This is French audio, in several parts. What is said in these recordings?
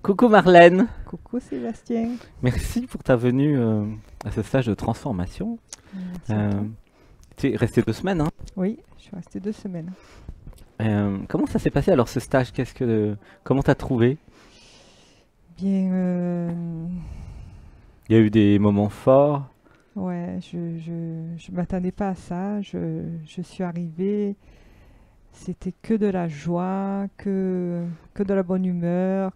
Coucou Marlène, Coucou Sébastien. merci pour ta venue à ce stage de transformation. Merci à Euh, toi. Tu es resté 2 semaines, hein? Oui, je suis restée 2 semaines. Comment ça s'est passé alors ce stage? Comment t'as trouvé? Bien, Il y a eu des moments forts. ouais, je m'attendais pas à ça. Je suis arrivée, c'était que de la joie, que de la bonne humeur,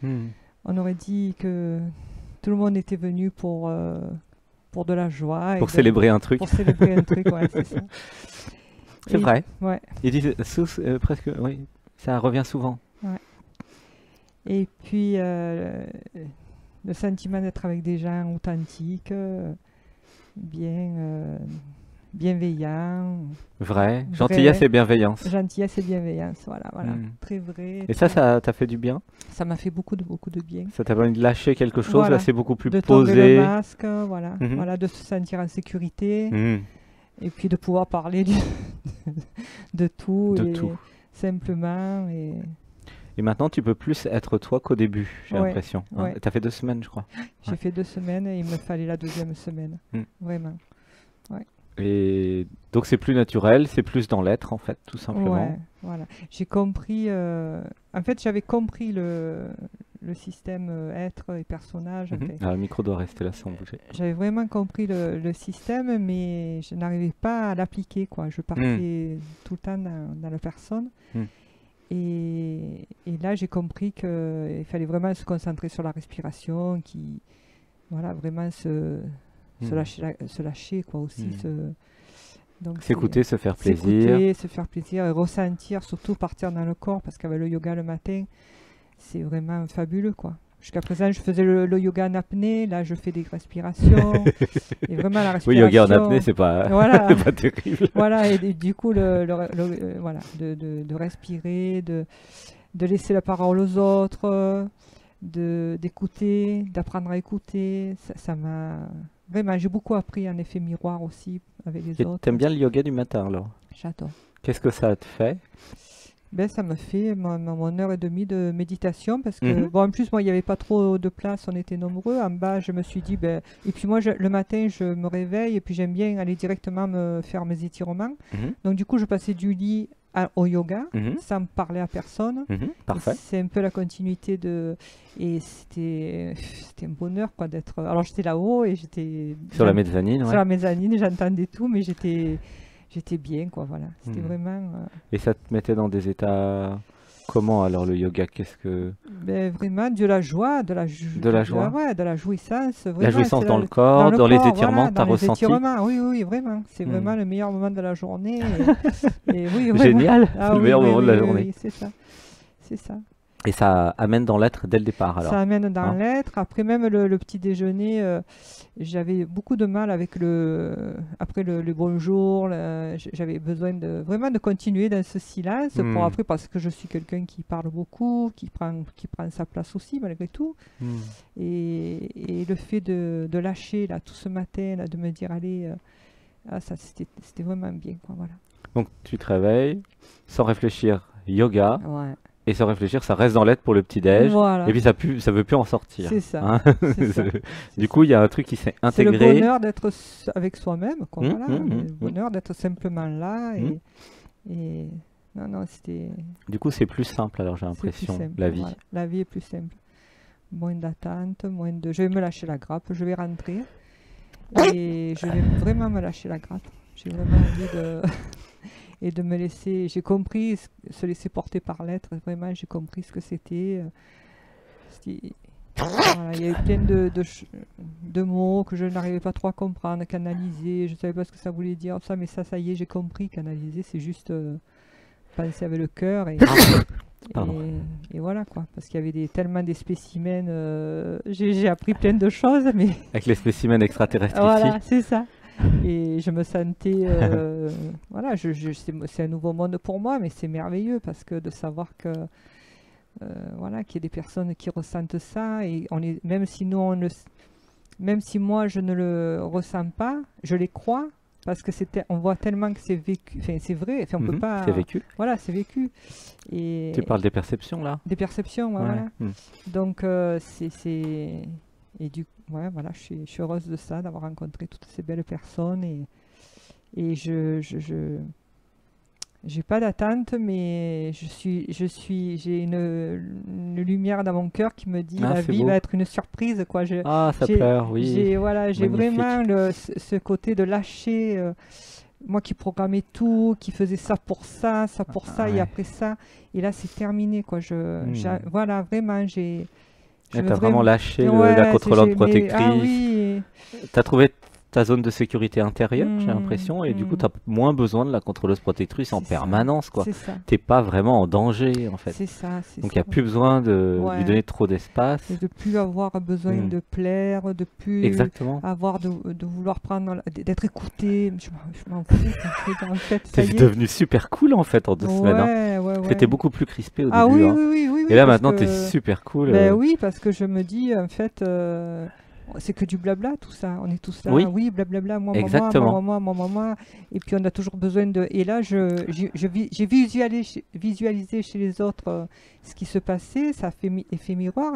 Hmm. on aurait dit que tout le monde était venu pour de la joie Pour célébrer un truc. pour célébrer un truc, ouais, c'est ça. C'est Et, vrai. ouais, Ils disent presque, oui, ça revient souvent. ouais. Et puis, le sentiment d'être avec des gens authentiques, bien bienveillants, Vrai, vrais, gentillesse et bienveillance. gentillesse et bienveillance, voilà, voilà, Hmm. très vrai. Et ça, Très... ça t'a fait du bien? Ça m'a fait beaucoup de bien. Ça t'a permis de lâcher quelque chose? Là, Voilà, c'est beaucoup plus de tomber le posé. masque, voilà, Mhm. voilà, de se sentir en sécurité Hmm. et puis de pouvoir parler de tout De et tout. simplement Et maintenant, tu peux plus être toi qu'au début, j'ai ouais, l'impression, hein. ouais. T'as fait 2 semaines, je crois. J'ai Ouais. fait 2 semaines et il me fallait la deuxième semaine, Hmm. vraiment. Ouais. Et donc c'est plus naturel, c'est plus dans l'être en fait, tout simplement. Ouais, voilà. J'ai compris. En fait, j'avais compris le système être et personnage. Mhm. Enfin, Ah, le micro doit rester là sans bouger. j'avais vraiment compris le système, mais je n'arrivais pas à l'appliquer, quoi. Je Hmm. partais tout le temps dans la personne. Hmm. Et là, j'ai compris qu'il fallait vraiment se concentrer sur la respiration, voilà, vraiment Hmm. se lâcher, quoi, aussi. Hmm. Donc, S'écouter, se faire plaisir. s'écouter, se faire plaisir et ressentir, surtout partir dans le corps, parce qu'avec le yoga le matin, c'est vraiment fabuleux, quoi. Jusqu'à présent, je faisais le yoga en apnée, là, je fais des respirations, et vraiment la Oui, yoga en apnée, respiration, c'est pas, voilà, c'est pas terrible. voilà, et du coup, voilà, de respirer, de laisser la parole aux autres, d'écouter, d'apprendre à écouter, ça m'a... Vraiment, j'ai beaucoup appris en effet miroir aussi avec les Et autres. t'aimes bien le yoga du matin alors? J'adore. Qu'est-ce que ça te fait? Ben, ça me fait mon heure et demie de méditation parce que, Mhm. bon, en plus, moi, il n'y avait pas trop de place, on était nombreux. En bas, je me suis dit, ben, et puis moi, le matin, je me réveille et puis j'aime bien aller directement me faire mes étirements. Mhm. Donc, du coup, je passais du lit au yoga Mhm. sans parler à personne. Mhm. Et Parfait. c'est un peu la continuité de. Et c'était un bonheur, quoi, d'être. Alors, j'étais là-haut et Sur la mezzanine, sur ouais. la mezzanine, j'entendais tout, mais j'étais bien, quoi, voilà. C'était Mhm. vraiment. Et ça te mettait dans des états comment alors le yoga? Qu'est-ce que... Ben, vraiment de la joie, De la joie? ouais, de la jouissance, La vraiment, jouissance c'est dans le dans corps, le dans les corps, étirements, voilà, t'as dans les ressenti? étirements, oui, oui, vraiment, c'est vraiment Hmm. le meilleur moment de la journée, et oui, vraiment, Génial, c'est ah le oui, meilleur oui, moment de oui, la oui, journée. oui, c'est ça. Et ça amène dans l'être dès le départ Ça alors, amène dans hein? l'être. Après même le petit déjeuner, j'avais beaucoup de mal avec après le bonjour. J'avais besoin vraiment de continuer dans ce silence pour Hmm. après, parce que je suis quelqu'un qui parle beaucoup, qui prend sa place aussi malgré tout. Hmm. Et le fait de lâcher là tout ce matin, là, de me dire allez, ça c'était vraiment bien, quoi, voilà. Donc tu te réveilles, sans réfléchir, yoga, Ouais. et sans réfléchir, ça reste dans l'être pour le petit-déj, et Voilà, puis ça veut plus en sortir, c'est ça, hein. c'est ça, c'est Du ça. coup, il y a un truc qui s'est C'est le intégré. bonheur d'être avec soi-même, quoi, voilà. Le Hmm. bonheur d'être simplement là Hmm. et non, non, Du coup, c'est plus simple alors j'ai c'est plus l'impression, simple, la vie. voilà. La vie est plus simple. Moins d'attente, moins de... Je vais me lâcher la grappe, je vais rentrer et je vais vraiment me lâcher la grappe. J'ai vraiment envie de... et de me laisser... J'ai compris se laisser porter par l'être, vraiment, j'ai compris ce que c'était. C'était- Voilà, il y avait plein de mots que je n'arrivais pas trop à comprendre, canaliser, je ne savais pas ce que ça voulait dire, ça, mais ça y est, j'ai compris, canaliser, c'est juste penser avec le cœur Pardon. et voilà, quoi, parce qu'il y avait tellement des spécimens, j'ai appris plein de choses, mais Avec les spécimens extraterrestres voilà, ici. c'est ça. Et je me sentais, voilà, c'est un nouveau monde pour moi, mais c'est merveilleux parce que de savoir que voilà, qu'il y a des personnes qui ressentent ça et même si nous même si moi je ne le ressens pas, je les crois, parce que on voit tellement que c'est vécu, enfin c'est vrai, enfin, on peut pas, C'est vécu. voilà, c'est vécu. Et Tu parles des perceptions là? des perceptions, ouais, Ouais. voilà. Mhm. Donc et ouais, voilà, je suis heureuse de ça, d'avoir rencontré toutes ces belles personnes et j'ai pas d'attente, mais j'ai une lumière dans mon cœur qui me dit Ah, la c'est vie beau. va être une surprise, quoi. Ah, ça J'ai, pleure, oui. voilà, j'ai Magnifique. vraiment ce côté de lâcher. Moi qui programmais tout, qui faisais ça pour ça, ça pour ça, et Ouais. après ça, et là c'est terminé, quoi. Voilà, vraiment, je Ouais, veux t'as vraiment lâché la Ouais, contrôlante ah protectrice. oui. T'as trouvé ta zone de sécurité intérieure, j'ai Hmm, l'impression, et du coup, hmm. t'as moins besoin de la contrôleuse protectrice en C'est ça, permanence, quoi. C'est ça, T'es pas vraiment en danger, en fait. c'est ça, c'est Donc, il ça. n'y a plus besoin de lui Ouais. donner trop d'espace. Et de plus avoir besoin Hmm. de plaire, de plus Exactement. avoir de vouloir prendre, d'être écouté. Je m'en fous. En fait, ça T'es y est. devenu super cool, en fait, en 2 semaines. Hein. Ouais. T'étais beaucoup plus crispé au Ah début. oui, Hein. oui, Et là, parce maintenant, t'es que- super cool. Ben oui, parce que je me dis, en fait, c'est que du blabla, tout ça. On est tous là. Oui. Blablabla, Exactement. moi. Et puis, on a toujours besoin de. Et là, j'ai visualisé chez les autres ce qui se passait. Ça a fait effet miroir.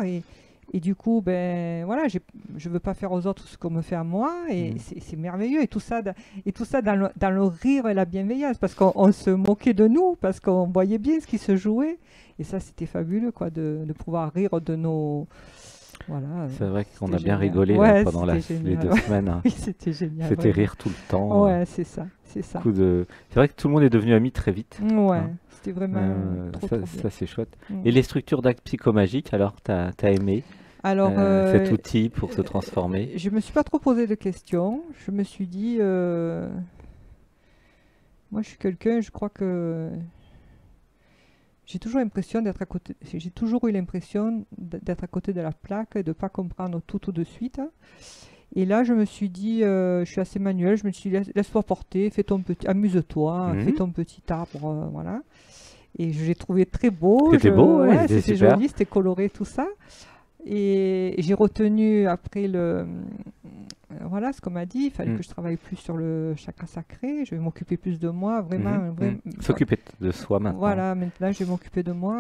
Et du coup, ben voilà, je veux pas faire aux autres ce qu'on me fait à moi. Et c'est merveilleux. Et tout ça dans le rire et la bienveillance. Parce qu'on se moquait de nous. Parce qu'on voyait bien ce qui se jouait. Et ça, c'était fabuleux, quoi, de pouvoir rire de nos. Voilà. C'est vrai qu'on C'était a bien génial. rigolé là, Ouais, pendant c'était les génial, 2 ouais. semaines. Hein. Oui, c'était génial. C'était vraiment. rire tout le temps. Ouais, c'est ça. C'est vrai que tout le monde est devenu ami très vite. Ouais, Hein. c'était vraiment trop Ça, bien. ça, c'est chouette. Mm. Et les structures d'actes psychomagiques, alors, t'as aimé Alors, cet outil pour se transformer? je me suis pas trop posé de questions. Je me suis dit, moi, je suis quelqu'un, je crois que j'ai toujours l'impression d'être à côté. J'ai toujours eu l'impression d'être à côté de la plaque et de pas comprendre tout de suite. Et là, je me suis dit, je suis assez manuel. Je me suis dit, laisse-toi porter, amuse-toi, Mhm. fais ton petit arbre, voilà. Et je l'ai trouvé très beau. C'était beau, ouais, c'était c'était super. joli, c'était coloré, tout ça. Et j'ai retenu après voilà ce qu'on m'a dit. Il fallait que je travaille plus sur le chakra sacré. Je vais m'occuper plus de moi, vraiment. S'occuper de soi maintenant. Voilà, maintenant je vais m'occuper de moi.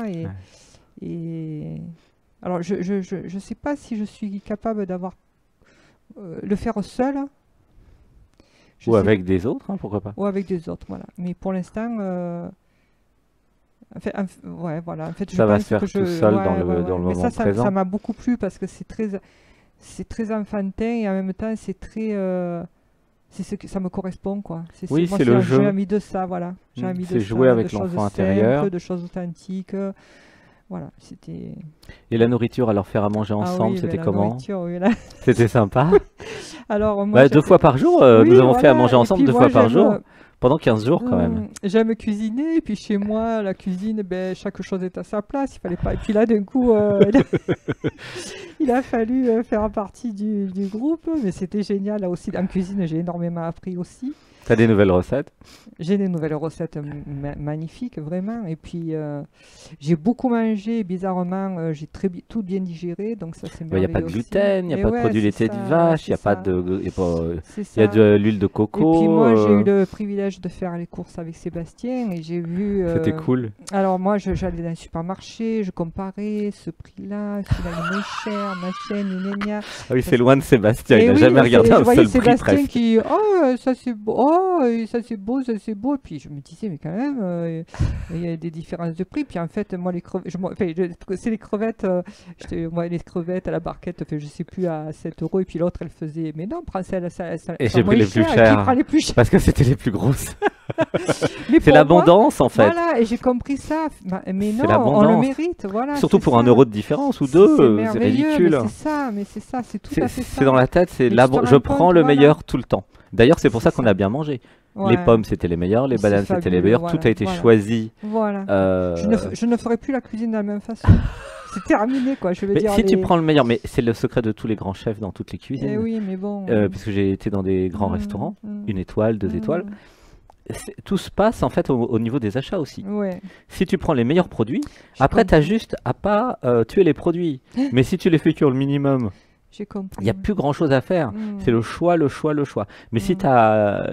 Et alors, je sais pas si je suis capable d'avoir le faire seul. Ou avec des autres, hein, pourquoi pas. Ou avec des autres, voilà. Mais pour l'instant. Ouais, voilà. En fait, Ça je va pense se faire que tout seul dans le Mais moment ça présent. m'a beaucoup plu parce que c'est très enfantin et en même temps c'est très, c'est ce que ça me correspond, quoi. Oui, moi, c'est le jeu. J'ai envie de ça, voilà. J'ai envie C'est de jouer ça, avec de choses l'enfant simples, intérieur. de choses authentiques. Voilà, c'était. Et la nourriture, alors faire à manger Ah ensemble, oui, c'était la comment? nourriture, oui, là. C'était sympa. Alors, moi, 2 fois par jour, Oui, nous avons fait à voilà. manger Et ensemble puis 2 moi, fois par j'aime, jour, pendant 15 jours quand même. J'aime cuisiner, et puis chez moi, la cuisine, ben, chaque chose est à sa place. Il fallait pas. Et puis là, d'un coup, il a fallu faire partie du groupe, mais c'était génial. Là aussi, en cuisine, j'ai énormément appris aussi. T'as des nouvelles recettes? J'ai des nouvelles recettes magnifiques, vraiment. Et puis, j'ai beaucoup mangé. Bizarrement, j'ai tout bien digéré. Donc, ça, c'est Il n'y a merveilleux pas de aussi. gluten, il n'y a Et pas de ouais, produits c'est laitiers de ça, vache, il n'y a c'est pas ça. de. C'est Il y a ça. de l'huile de Et coco. puis, moi, j'ai eu le privilège de faire les courses avec Sébastien. Et j'ai vu. C'était cool. Alors, moi, j'allais dans le supermarché, je comparais ce prix-là, celui-là est moins cher, machin, gna. Ah oui, c'est loin de Sébastien, il Et n'a oui, jamais regardé je un voyais seul prix Sébastien presque. qui, oh, ça c'est beau, oh, ça c'est beau, ça c'est beau. Puis je me disais, mais quand même, il y a des différences de prix. Puis en fait, moi, les crevettes, c'est les crevettes, moi, les crevettes à la barquette, je sais plus, à 7 €. Et puis l'autre, elle faisait, mais non, prends celle, Et j'ai pris les plus chères. Qui prend les plus chères? Parce que c'était les plus grosses. Mais C'est pour l'abondance en fait. moi, voilà, et j'ai compris ça. Mais C'est non, on le l'abondance. mérite, voilà. Surtout c'est pour ça. 1 euro de différence ou C'est 2, c'est merveilleux, ridicule. mais c'est ça, c'est tout à fait ça. C'est dans la tête, c'est Mais tu te je rends prends compte, le voilà. meilleur tout le temps. D'ailleurs, c'est pour ça C'est qu'on ça. a bien mangé. Les Ouais. pommes, c'était les meilleures, les C'est bananes, c'était les fabuleux, meilleures. voilà, Tout a été voilà. choisi. Voilà. Euh, Je ne ferai plus la cuisine de la même façon. C'est terminé, quoi. Je veux Mais dire. si tu prends le meilleur, mais c'est le secret de tous les grands chefs dans toutes les cuisines. Eh oui, mais bon. Puisque j'ai été dans des grands restaurants, 1 étoile, 2 étoiles. Tout se passe en fait au niveau des achats aussi. Ouais. Si tu prends les meilleurs produits, après tu as juste à pas tuer les produits. Mais si tu les fais cuire le minimum j'ai compris. Il n'y a plus grand-chose à faire. C'est le choix, le choix, le choix. Mais si tu as,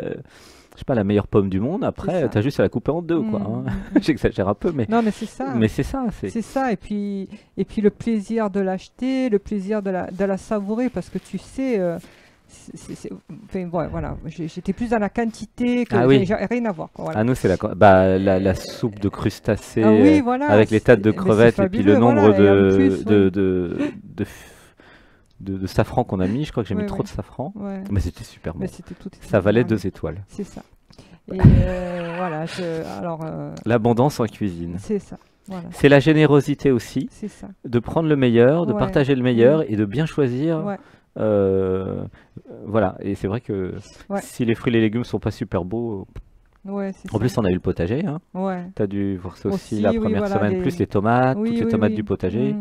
je sais pas, la meilleure pomme du monde, après, tu as juste à la couper en deux, quoi. Hein. J'exagère un peu, mais... Non, mais c'est ça. Mais c'est ça. C'est ça. Et puis le plaisir de l'acheter, le plaisir de la savourer, parce que tu sais... Enfin, voilà, j'étais plus dans la quantité que rien à voir. Quoi, voilà. Ah, nous, c'est la soupe de crustacés avec les tas de crevettes et puis le nombre de safran qu'on a mis. Je crois que j'ai mis trop de safran. Mais c'était super bon. Ça valait 2 étoiles. C'est ça. Et voilà. L'abondance en cuisine. C'est ça. Voilà. C'est la générosité aussi. C'est ça. De prendre le meilleur, de partager le meilleur et de bien choisir. Voilà, et c'est vrai que si les fruits et les légumes sont pas super beaux, en plus on a eu le potager, hein. Tu as dû voir ça aussi la première semaine, plus les tomates, toutes les tomates du potager,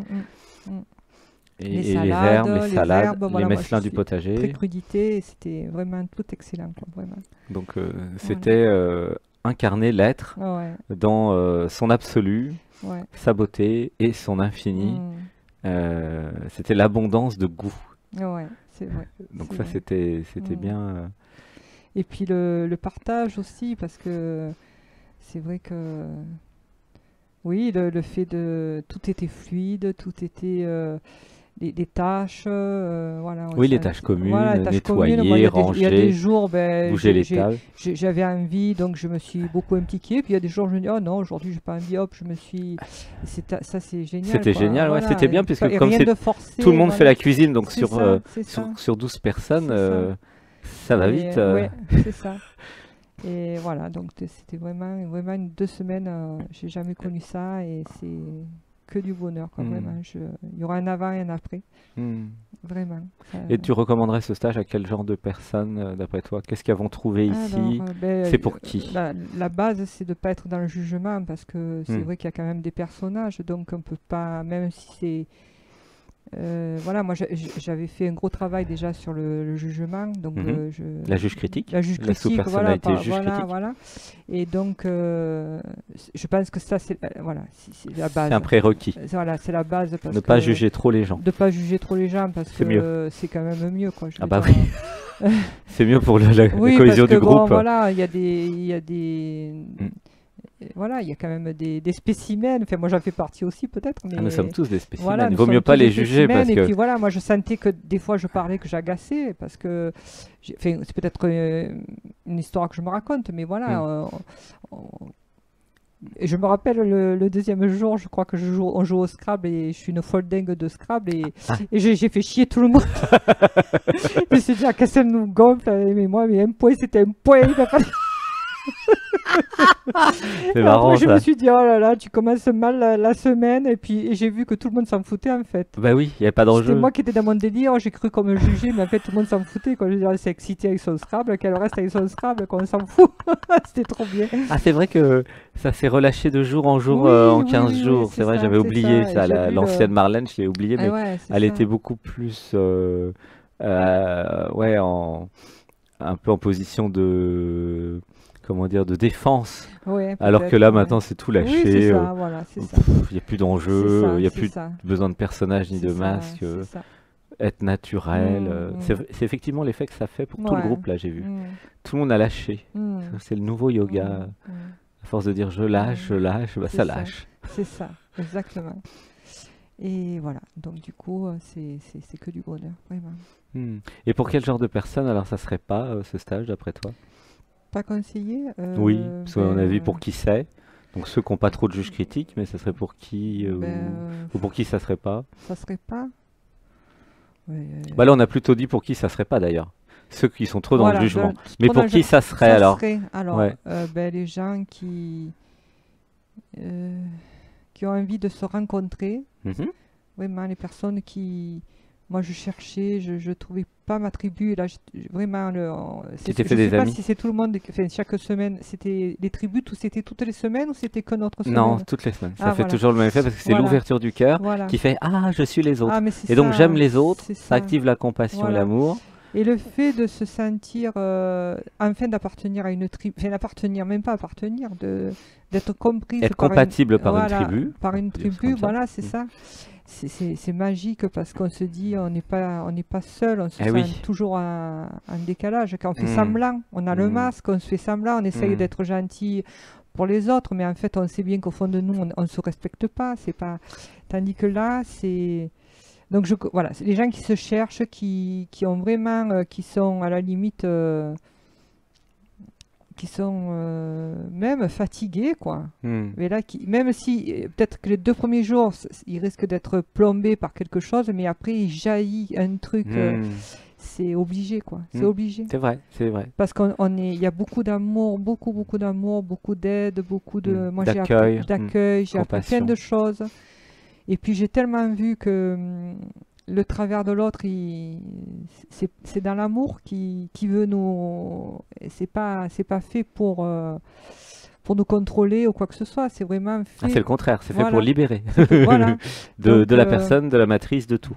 et les herbes, les salades, les mesclins du potager. Très crudité, c'était vraiment tout excellent, quoi, vraiment. Donc c'était incarner l'être dans son absolu, sa beauté et son infini. C'était l'abondance de goût. Ouais, c'est vrai. Donc ça, c'était bien. Et puis le partage aussi, parce que c'est vrai que oui, le fait de tout était fluide, tout était les tâches, voilà. Oui, les tâches communes, nettoyer, ranger, il y a des jours, bouger les tables. J'avais envie, donc je me suis beaucoup impliquée. Puis il y a des jours, je me dis, oh non, aujourd'hui, j'ai pas envie, hop, je me suis... Ça, c'est génial. C'était génial, voilà. C'était bien, puisque comme tout le monde fait la cuisine, donc sur 12 personnes, ça va vite. Oui, c'est ça. Et voilà, donc c'était vraiment 2 semaines, j'ai jamais connu ça, et c'est... que du bonheur, quoi, vraiment. Il y aura un avant et un après. Vraiment. Et tu recommanderais ce stage à quel genre de personnes, d'après toi? Qu'est-ce qu'ils vont trouver ici? C'est pour qui? La base, c'est de ne pas être dans le jugement, parce que c'est vrai qu'il y a quand même des personnages, donc on ne peut pas, même si c'est... voilà, moi j'avais fait un gros travail déjà sur le jugement, donc la juge critique, la sous-personnalité juge critique. Voilà. Et donc je pense que ça c'est la base. C'est un prérequis. Voilà, c'est la base, parce ne pas juger trop les gens. De pas juger trop les gens, parce que c'est quand même mieux, quoi. Oui. C'est mieux pour la cohésion du groupe. Voilà, il y a des voilà, il y a quand même des spécimens. Enfin, moi, j'en fais partie aussi, peut-être. Mais nous sommes tous des spécimens. Voilà, il vaut mieux pas les juger. Parce et que... puis voilà, moi, je sentais que des fois, je parlais, que j'agaçais. Parce que c'est peut-être une histoire que je me raconte. Mais voilà. Et je me rappelle le deuxième jour, je crois que on joue au Scrabble. Et je suis une folle dingue de Scrabble. Et j'ai fait chier tout le monde. Je me suis dit, qu'est-ce qu'elle nous gonfle. Mais moi, un point, c'était un point. Il va pas... C'est marrant, je me suis dit, oh là là, tu commences mal la semaine, et j'ai vu que tout le monde s'en foutait, en fait. Bah oui, il n'y avait pas d'enjeu. C'était moi qui étais dans mon délire, j'ai cru qu'on me jugeait, mais en fait tout le monde s'en foutait, quoi. Je veux dire, c'est excité avec son Scrabble, qu'elle reste avec son Scrabble, qu'on s'en fout. C'était trop bien. Ah, c'est vrai que ça s'est relâché de jour en jour, en 15 jours. C'est vrai, j'avais oublié ça. L'ancienne Marlène, je l'ai oublié, mais elle était beaucoup plus un peu en position de... comment dire, de défense, alors que là maintenant c'est tout lâché, il n'y a plus d'enjeu, il n'y a plus besoin de personnages ni de masques, être naturel, c'est effectivement l'effet que ça fait pour tout le groupe, là j'ai vu, tout le monde a lâché, c'est le nouveau yoga, à force de dire je lâche, ça lâche. C'est ça, exactement. Et voilà, donc du coup c'est que du bonheur, vraiment. Et pour quel genre de personnes alors ça serait pas ce stage d'après toi? Pas conseillé Oui, parce qu'on a vu pour qui c'est. Donc ceux qui n'ont pas trop de juges critiques, mais ça serait pour qui ou pour qui ça serait pas? Ça serait pas. Bah là on a plutôt dit pour qui ça serait pas d'ailleurs. Ceux qui sont trop dans le jugement. Mais pour qui ça serait alors? Les gens qui ont envie de se rencontrer. Vraiment les personnes qui... Moi, je cherchais, je trouvais pas ma tribu. Et là, vraiment, tu t'es fait des amis? Je sais pas si c'est tout le monde, enfin, chaque semaine, c'était les tribus, c'était toutes les semaines ou c'était que notre semaine? Non, toutes les semaines. Ça fait toujours le même effet parce que c'est l'ouverture du cœur qui fait « Ah, je suis les autres ». Et donc, j'aime les autres, ça active la compassion et l'amour. Et le fait de se sentir, enfin, d'appartenir à une tribu, enfin, d'appartenir, même pas appartenir, d'être compris. Être compatible par une tribu. Par une tribu, voilà, c'est ça. c'est magique parce qu'on se dit on n'est pas seul, on se sent toujours en décalage. Quand on fait semblant, on a le masque, on se fait semblant, on essaye d'être gentil pour les autres, mais en fait on sait bien qu'au fond de nous on ne se respecte pas. C'est pas... Tandis que là, c'est... Donc voilà, c'est les gens qui se cherchent, qui ont vraiment, qui sont à la limite, qui sont même fatigués, quoi. Mais là, même si peut-être que les 2 premiers jours, ils risquent d'être plombés par quelque chose, mais après il jaillit un truc, c'est obligé, quoi. C'est obligé. C'est vrai, c'est vrai. Parce il y a beaucoup d'amour, beaucoup d'amour, beaucoup d'aide, beaucoup de, moi d'accueil, j'ai appris plein de choses. Et puis j'ai tellement vu que le travers de l'autre, c'est dans l'amour qui veut nous... C'est pas fait pour nous contrôler ou quoi que ce soit. C'est vraiment fait... c'est le contraire, c'est fait pour libérer de la personne, de la matrice, de tout.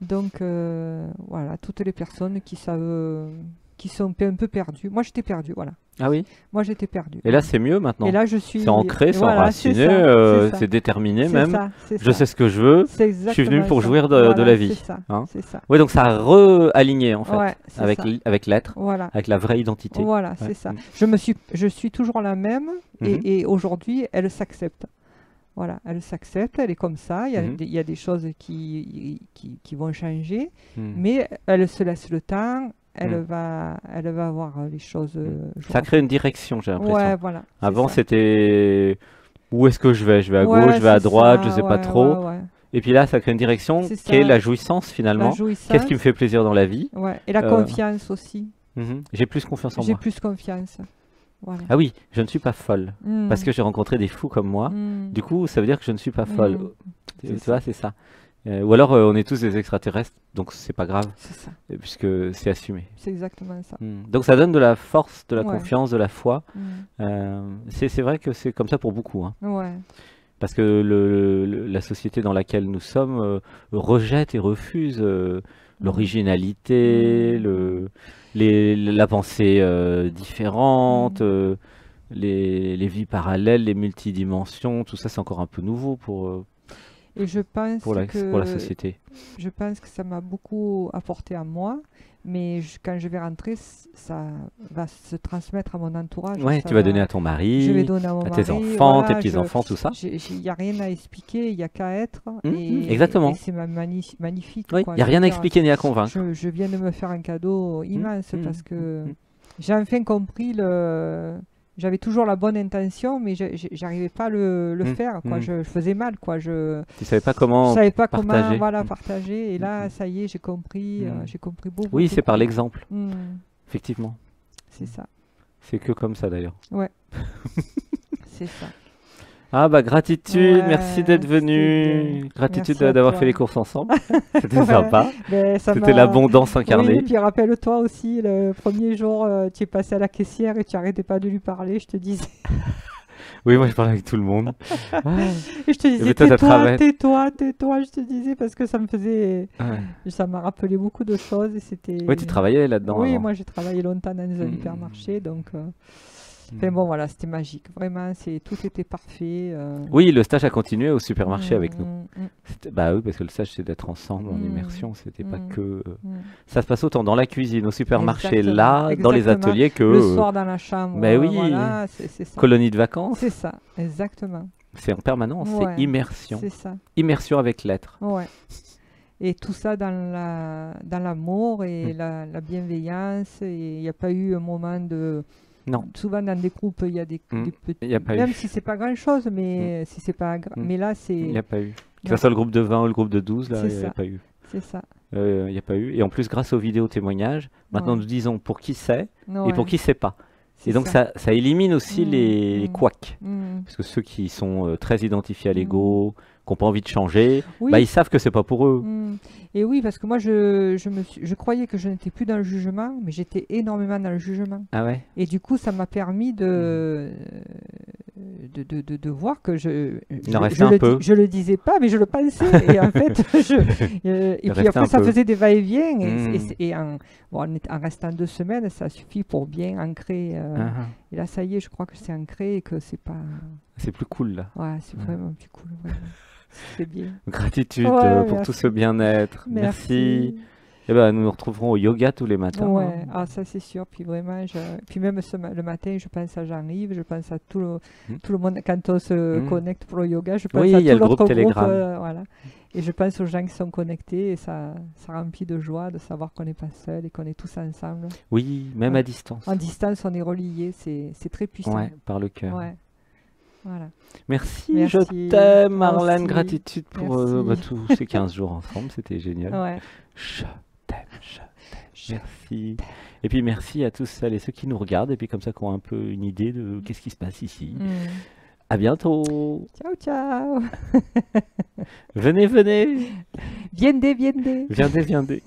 Donc voilà, toutes les personnes qui savent... qui sont un peu perdues. Moi j'étais perdue, voilà. Ah oui. Moi j'étais perdue. Et là c'est mieux maintenant. Et là je suis... C'est ancré, c'est enraciné, c'est déterminé même. Je sais ce que je veux. Je suis venu pour jouir de la vie. C'est ça. Oui, donc ça a re-aligné en fait avec l'être, avec la vraie identité. Voilà, c'est ça. Je suis toujours la même et aujourd'hui elle s'accepte. Voilà, elle s'accepte, elle est comme ça. Il y a des choses qui vont changer, mais elle se laisse le temps. Elle va voir les choses. Ça crée une direction, j'ai l'impression. Ouais, voilà. Avant, c'était où est-ce que je vais? Je vais à gauche, je vais à droite, je sais pas trop. Et puis là, ça crée une direction qui est la jouissance finalement. Qu'est-ce qui me fait plaisir dans la vie? Et la confiance aussi. J'ai plus confiance en moi. J'ai plus confiance. Voilà. Ah oui, je ne suis pas folle. Parce que j'ai rencontré des fous comme moi. Du coup, ça veut dire que je ne suis pas folle. Tu vois, c'est ça. Ou alors on est tous des extraterrestres, donc c'est pas grave, puisque c'est assumé. C'est exactement ça. Donc ça donne de la force, de la confiance, de la foi. C'est vrai que c'est comme ça pour beaucoup. Parce que la société dans laquelle nous sommes rejette et refuse l'originalité, la pensée différente, les vies parallèles, les multidimensions, tout ça c'est encore un peu nouveau pour la société. Je pense que ça m'a beaucoup apporté à moi, mais quand je vais rentrer, ça va se transmettre à mon entourage. Ouais, tu vas donner à ton mari, je vais donner à tes enfants, tes petits-enfants, tout ça. Il n'y a rien à expliquer, il n'y a qu'à être. Exactement. Et c'est magnifique. Oui, il n'y a rien à expliquer ni à convaincre. Je viens de me faire un cadeau immense parce que j'ai enfin compris J'avais toujours la bonne intention, mais j'arrivais pas à le faire. Quoi. Je faisais mal. Quoi. Tu savais pas comment partager. Partager. Et là, ça y est, j'ai compris beaucoup. Oui, c'est par l'exemple. Effectivement. C'est ça. C'est que comme ça d'ailleurs. Ouais. C'est ça. Ah bah gratitude, merci d'être venu. Gratitude d'avoir fait les courses ensemble. C'était sympa. C'était l'abondance incarnée. Oui, et puis rappelle-toi aussi, le premier jour, tu es passé à la caissière et tu n'arrêtais pas de lui parler, je te disais. Oui, moi je parlais avec tout le monde. Et je te disais, tais-toi, je te disais, parce que ça me faisait... Ça m'a rappelé beaucoup de choses. Oui, tu travaillais là-dedans. Oui, avant. moi j'ai travaillé longtemps dans un hypermarché, donc... Enfin bon, voilà, c'était magique. Vraiment, tout était parfait. Oui, le stage a continué au supermarché avec nous. Bah oui, parce que le stage, c'est d'être ensemble en immersion. C'était pas que... Ça se passe autant dans la cuisine, au supermarché, dans les ateliers que... Le soir dans la chambre. Mais oui, voilà, c'est ça. Colonie de vacances. C'est ça, exactement. C'est en permanence, c'est immersion. C'est ça. Immersion avec l'être. Ouais. Et tout ça dans l'amour et la bienveillance. Et il n'y a pas eu un moment de... Non. Souvent dans des groupes, il y a des petits... Y a pas même si c'est pas grand-chose, mais si c'est pas... Mais là, c'est... Il n'y a pas eu. Que ce soit le groupe de 20 ou le groupe de 12, là, il n'y a pas eu. C'est ça. Il n'y a pas eu. Et en plus, grâce aux vidéos témoignages, maintenant nous disons pour qui c'est et pour qui c'est pas. Et donc ça élimine aussi les couacs. Parce que ceux qui sont très identifiés à l'ego, qui n'ont pas envie de changer, bah, ils savent que c'est pas pour eux. Et oui, parce que moi, je croyais que je n'étais plus dans le jugement, mais j'étais énormément dans le jugement. Ah ouais. Et du coup, ça m'a permis de voir que je le disais pas, mais je le pensais. Et en fait, et puis après, ça faisait des va-et-vient. Et en restant 2 semaines, ça suffit pour bien ancrer. Et là, ça y est, je crois que c'est ancré et que c'est pas... C'est plus cool, là. Ouais, c'est vraiment plus cool. Vraiment. c'est bien. Gratitude pour tout ce bien-être. Merci. Eh ben, nous nous retrouverons au yoga tous les matins. Ouais, ça c'est sûr. Puis vraiment, puis même le matin, je pense à Jean-Yves, je pense à tout le monde. Quand on se connecte pour le yoga, je pense à tout l'autre groupe. Voilà. Et je pense aux gens qui sont connectés et ça remplit de joie de savoir qu'on n'est pas seul et qu'on est tous ensemble. Oui, même à distance. En distance, on est reliés, c'est très puissant. Ouais, par le cœur. Ouais. Voilà. Merci, je t'aime, Marlène. Gratitude pour tous ces 15 jours ensemble, c'était génial. Ouais. Je t'aime. Merci. Et puis merci à tous celles et ceux qui nous regardent et puis comme ça qui ont un peu une idée de qu'est-ce qui se passe ici. À bientôt. Ciao, ciao. Venez. Viendez. Viendez.